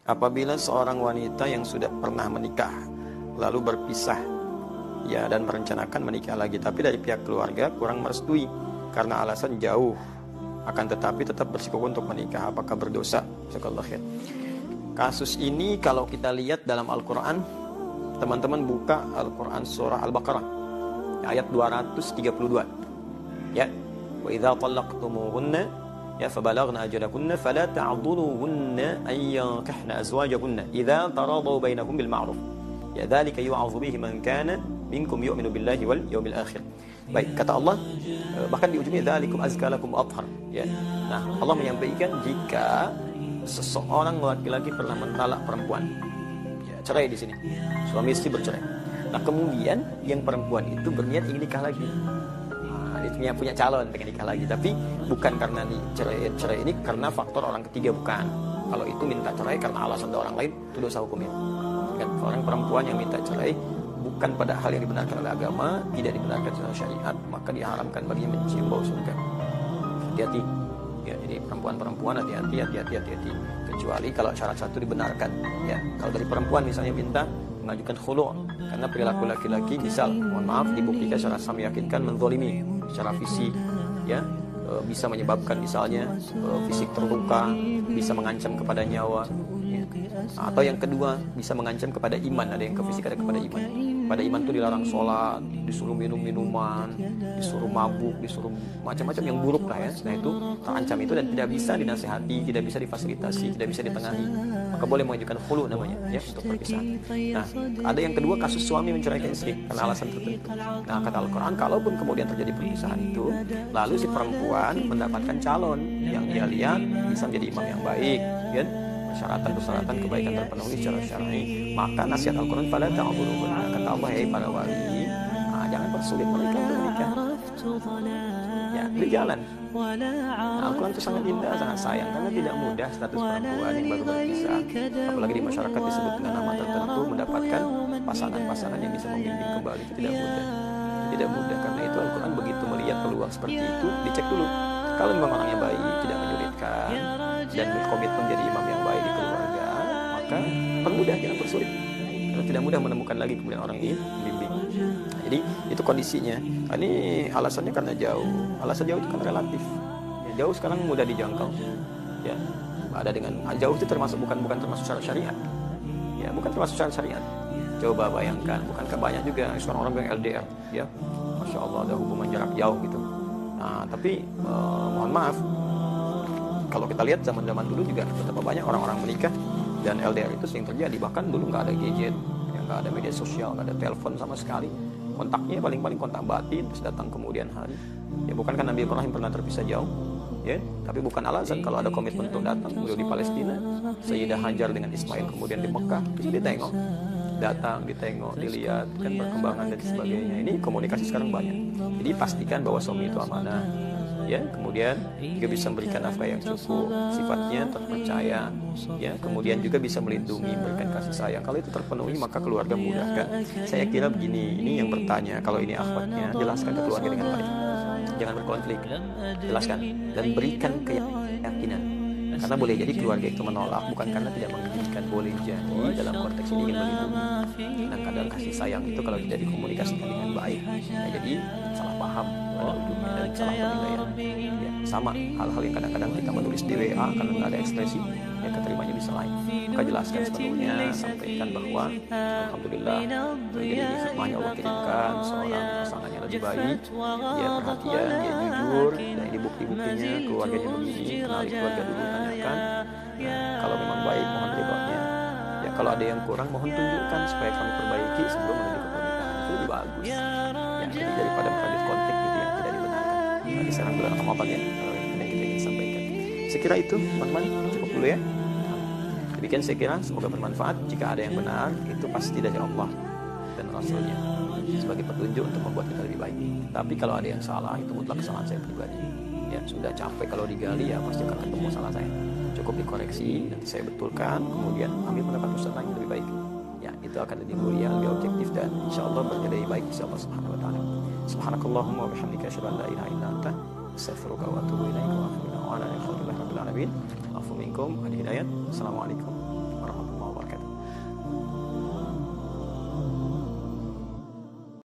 Apabila seorang wanita yang sudah pernah menikah lalu berpisah ya dan merencanakan menikah lagi, tapi dari pihak keluarga kurang merestui karena alasan jauh, akan tetapi tetap bersikukuh untuk menikah, apakah berdosa? Jazakallahu khair. Kasus ini kalau kita lihat dalam Al-Quran, teman-teman buka Al-Quran surah Al-Baqarah ayat 232 ya, wa idza talaqtumuhunna ya fabalaghna ajalakunna fala ta'dhuluhunna an yankihna azwajakunna idza taradaw bainakum bil ma'ruf ya dzalika yu'adzu bihi man kana minkum yu'minu billahi wal yawmil akhir. Baik, kata Allah, bahkan di ujungnya dzalikum azkalakum athhar ya. Nah, Allah menyampaikan jika seseorang laki-laki pernah mentalak perempuan ya, cerai di sini, suami istri bercerai. Nah, kemudian yang perempuan itu berniat ingin nikah lagi. Dia punya calon pengen nikah lagi, tapi bukan karena cerai ini karena faktor orang ketiga, bukan. Kalau itu minta cerai karena alasan dari orang lain, itu dosa hukumnya. Kan orang perempuan yang minta cerai bukan pada hal yang dibenarkan oleh agama, tidak dibenarkan secara syariat, maka diharamkan baginya mencium bau surga. Hati-hati. Ya, jadi perempuan-perempuan hati-hati. Kecuali kalau syarat satu dibenarkan. Ya, kalau dari perempuan misalnya minta mengajukan khulu' karena perilaku laki-laki misal, mohon maaf, dibuktikan secara meyakinkan menzalimi secara fisik, ya, bisa menyebabkan misalnya fisik terluka, bisa mengancam kepada nyawa, ya. Atau yang kedua bisa mengancam kepada iman, ada yang ke fisik ada kepada iman. Pada iman itu dilarang sholat, disuruh minum minuman, disuruh mabuk, disuruh macam-macam yang buruk lah ya. Nah itu terancam itu dan tidak bisa dinasihati, tidak bisa difasilitasi, tidak bisa ditengahi. Maka boleh mengajukan khulu namanya ya untuk perpisahan. Nah ada yang kedua kasus suami menceraikan istri karena alasan tertentu. Nah kata Al-Quran, kalaupun kemudian terjadi perpisahan itu, lalu si perempuan mendapatkan calon yang dia lihat bisa menjadi imam yang baik, kan? Persyaratan kebaikan terpenuhi secara syar'i, maka nasihat Al-Quran pada ta'dhuluhunna, kata Allah, hei para wali, jangan persulit mereka untuk menikah. Ya, beri jalan. Nah, Al-Quran itu sangat indah, sangat sayang karena tidak mudah status perempuan yang baru berpisah, apalagi di masyarakat disebut dengan nama tertentu, mendapatkan pasangan-pasangan yang bisa membimbing kembali, itu tidak mudah. Tidak mudah, karena itu Al-Quran begitu melihat peluang seperti itu, dicek dulu. Kalau memang orangnya baik, tidak menyulitkan, dan berkomitmen jadi imam yang baik di keluarga, maka permudah, jangan persulit. Kalau tidak mudah menemukan lagi kemudian orang ini membimbing. Jadi itu kondisinya. Ini alasannya karena jauh. Alasan jauh itu kan relatif. Ya, jauh sekarang mudah dijangkau. Ya, ada dengan jauh itu termasuk bukan termasuk secara syariat. Ya, bukan termasuk secara syariat. Coba bayangkan, bukankah banyak juga sekarang orang yang LDR, ya, masya Allah ada hubungan jarak jauh gitu. Nah, tapi mohon maaf, kalau kita lihat zaman-zaman dulu juga betapa banyak orang-orang menikah dan LDR itu sering terjadi. Bahkan dulu nggak ada gadget, ya, nggak ada media sosial, nggak ada telepon sama sekali. Kontaknya paling-paling kontak batin, terus datang kemudian hari. Ya bukankah Nabi Ibrahim pernah terpisah jauh? Ya, tapi bukan alasan kalau ada komitmen untuk datang. Beliau di Palestina, Sayyidah Hajar dengan Ismail kemudian di Mekah, bisa ditengok. Datang, ditengok, dilihat kan perkembangan dan sebagainya. Ini komunikasi sekarang banyak. Jadi pastikan bahwa suami itu amanah. Ya, kemudian juga bisa memberikan nafkah yang cukup, sifatnya terpercaya, ya, kemudian juga bisa melindungi, memberikan kasih sayang. Kalau itu terpenuhi maka keluarga memudahkan. Saya kira begini, ini yang bertanya, kalau ini akhwatnya, jelaskan ke keluarga dengan baik, jangan berkonflik, jelaskan dan berikan keyakinan. Karena boleh jadi keluarga itu menolak bukan karena tidak mengizinkan, boleh jadi dalam konteks ini ingin melindungi. Nah, kadang kasih sayang itu kalau tidak dikomunikasikan dengan baik, ya, jadi salah paham pada ujungnya dan salah penilaian. Ya, sama hal-hal yang kadang-kadang kita menulis di WA karena nggak ada ekspresi, ya keterimanya bisa lain. Maka jelaskan sepenuhnya, sampaikan bahwa alhamdulillah terjadi hikmahnya Allah kirimkan seorang pasangan yang lebih baik, dia perhatian, dia jujur, dan ini bukti-buktinya keluarganya begini, kenali keluarga dulu, tanyakan. Nah, kalau memang baik mohon ridhonya. Ya kalau ada yang kurang mohon tunjukkan supaya kami perbaiki sebelum menuju ke pernikahan, itu lebih bagus. Ya, jadi daripada melanjut konflik gitu yang tidak dibenarkan. Nah, sekarang bulan Ramadan ya, yang kita ingin sampaikan. Saya kira itu teman-teman, cukup dulu ya. Demikian saya kira, semoga bermanfaat. Jika ada yang benar, itu pasti dari Allah dan Rasulnya sebagai petunjuk untuk membuat kita lebih baik. Tapi kalau ada yang salah, itu mutlak kesalahan saya pribadi. Ya sudah capek kalau digali, ya pasti akan ketemu salah saya. Cukup dikoreksi, nanti saya betulkan, kemudian ambil pendapat ustaz lain lebih baik. Ya itu akan lebih mulia, lebih objektif, dan insya Allah lebih baik insya Allah subhanahu wa ta'ala. Subhanakallahumma wa bihamdika asyhadu an la ilaha illa anta astaghfiruka wa atubu ilaika wa akhiruna wa ala alihi wa sahbihi rabbil alamin. Afu minkum, al hidayat. Assalamualaikum.